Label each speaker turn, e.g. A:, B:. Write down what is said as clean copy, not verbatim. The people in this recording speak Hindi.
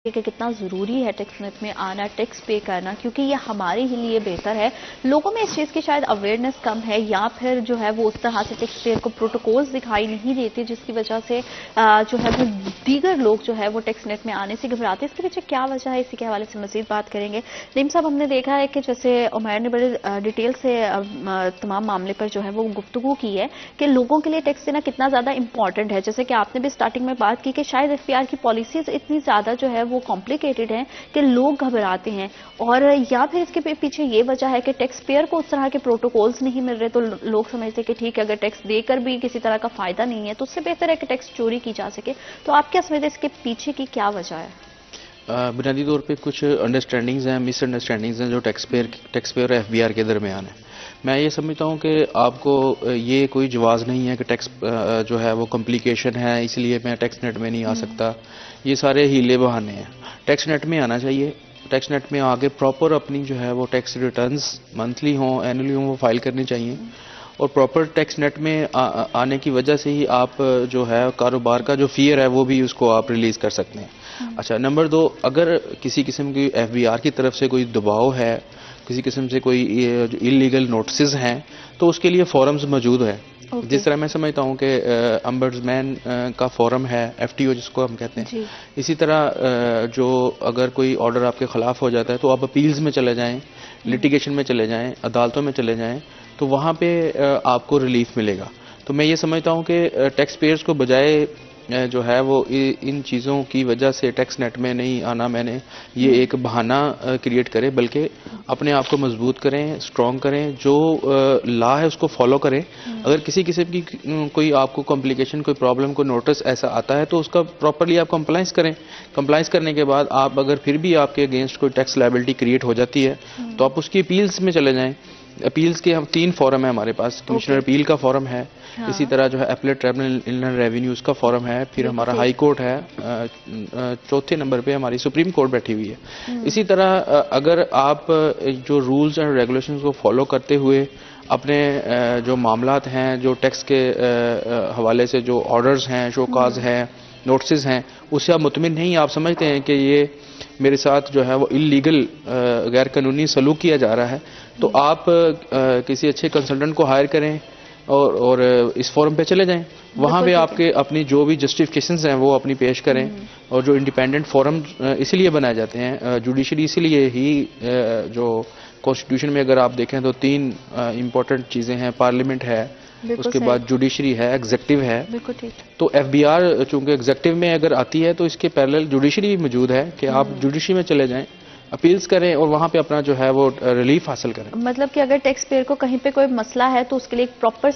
A: कि कितना ज़रूरी है टैक्स नेट में आना, टैक्स पे करना, क्योंकि ये हमारे ही लिए बेहतर है। लोगों में इस चीज़ की शायद अवेयरनेस कम है, या फिर जो है वो उस तरह से टैक्स पेयर को प्रोटोकॉल्स दिखाई नहीं देते, जिसकी वजह से जो है वो दीगर लोग जो है वो टैक्स नेट में आने से घबराते हैं। इसके पीछे क्या वजह है, इसी के हवाले से मजीद बात करेंगे। नईम साहब, हमने देखा है कि जैसे उमैर ने बड़े डिटेल से तमाम मामले पर जो है वो गुफ्तगू की है कि लोगों के लिए टैक्स देना कितना ज़्यादा इंपॉर्टेंट है। जैसे कि आपने भी स्टार्टिंग में बात की कि शायद एफपीआर की पॉलिसीज इतनी ज़्यादा जो है वो कॉम्प्लिकेटेड हैं कि लोग घबराते हैं, और या फिर इसके पीछे ये वजह है कि टैक्स पेयर को उस तरह के प्रोटोकॉल्स नहीं मिल रहे, तो लोग समझते हैं कि ठीक है, अगर टैक्स देकर भी किसी तरह का फायदा नहीं है तो उससे बेहतर है कि टैक्स चोरी की जा सके। तो आप क्या समझते हैं इसके पीछे की क्या वजह है?
B: बुनियादी तौर पे कुछ अंडरस्टैंडिंग्स हैं, मिसअंडरस्टैंडिंग्स हैं जो टैक्स पेयर और एफबीआर के दरमियान है। मैं ये समझता हूँ कि आपको ये कोई जवाज़ नहीं है कि टैक्स जो है वो कॉम्प्लिकेशन है इसलिए मैं टैक्स नेट में नहीं आ सकता। ये सारे हीले बहाने हैं। टैक्स नेट में आना चाहिए। टैक्स नेट में आके प्रॉपर अपनी जो है वो टैक्स रिटर्न्स मंथली हों, एनुअली हों, वो फाइल करनी चाहिए। और प्रॉपर टैक्स नेट में आने की वजह से ही आप जो है कारोबार का जो फियर है वो भी उसको आप रिलीज़ कर सकते हैं। अच्छा, नंबर 2, अगर किसी किस्म की एफबीआर की तरफ से कोई दबाव है, किसी किस्म से कोई इलीगल नोटिस हैं, तो उसके लिए फॉरम्स मौजूद है। जिस तरह मैं समझता हूँ कि अम्बड्समैन का फॉरम है, एफटीओ जिसको हम कहते हैं, इसी तरह जो अगर कोई ऑर्डर आपके खिलाफ हो जाता है तो आप अपील्स में चले जाएं, लिटिगेशन में चले जाएं, अदालतों में चले जाएं, तो वहाँ पे आपको रिलीफ मिलेगा। तो मैं ये समझता हूँ कि टैक्स पेयर्स को बजाय जो है वो इन चीज़ों की वजह से टैक्स नेट में नहीं आना मैंने ये एक बहाना क्रिएट करे, बल्कि अपने आप को मजबूत करें, स्ट्रॉन्ग करें, जो लॉ है उसको फॉलो करें। अगर किसी किस्म की कोई आपको कॉम्प्लिकेशन, कोई प्रॉब्लम, कोई नोटिस ऐसा आता है तो उसका प्रॉपरली आप कंप्लाइंस करें। कंप्लाइंस करने के बाद आप अगर फिर भी आपके अगेंस्ट कोई टैक्स लायबिलिटी क्रिएट हो जाती है तो आप उसकी अपील्स में चले जाएं। अपील्स के हम 3 फॉरम है हमारे पास। कमिश्नर अपील का फॉरम है, इसी तरह जो है अपीलेट ट्रिब्यूनल इनलैंड रेवेन्यूज का फॉरम है, फिर हमारा हाई कोर्ट है, चौथे नंबर पे हमारी सुप्रीम कोर्ट बैठी हुई है। इसी तरह अगर आप जो रूल्स एंड रेगुलेशंस को फॉलो करते हुए अपने जो मामलात हैं, जो टैक्स के हवाले से जो ऑर्डर्स हैं, शोकाज हैं, नोटिस हैं, उससे आप मुतमिन नहीं, आप समझते हैं कि ये मेरे साथ जो है वो इलीगल गैर कानूनी सलूक किया जा रहा है, तो आप किसी अच्छे कंसल्टेंट को हायर करें और इस फोरम पे चले जाएं। वहाँ पे आपके अपनी जो भी जस्टिफिकेशंस हैं वो अपनी पेश करें। और जो इंडिपेंडेंट फोरम इसीलिए बनाए जाते हैं, जुडिशरी इसीलिए ही जो कॉन्स्टिट्यूशन में अगर आप देखें तो 3 इम्पोर्टेंट चीज़ें हैं, पार्लियामेंट है, उसके बाद जुडिशरी है, एग्जेक्टिव है। तो एफबीआर चूंकि एग्जेक्टिव में अगर आती है तो इसके पैरेलल जुडिशरी भी मौजूद है कि आप जुडिशरी में चले जाएं, अपील्स करें और वहाँ पे अपना जो है वो रिलीफ हासिल करें।
A: मतलब कि अगर टैक्स पेयर को कहीं पे कोई मसला है तो उसके लिए एक प्रॉपर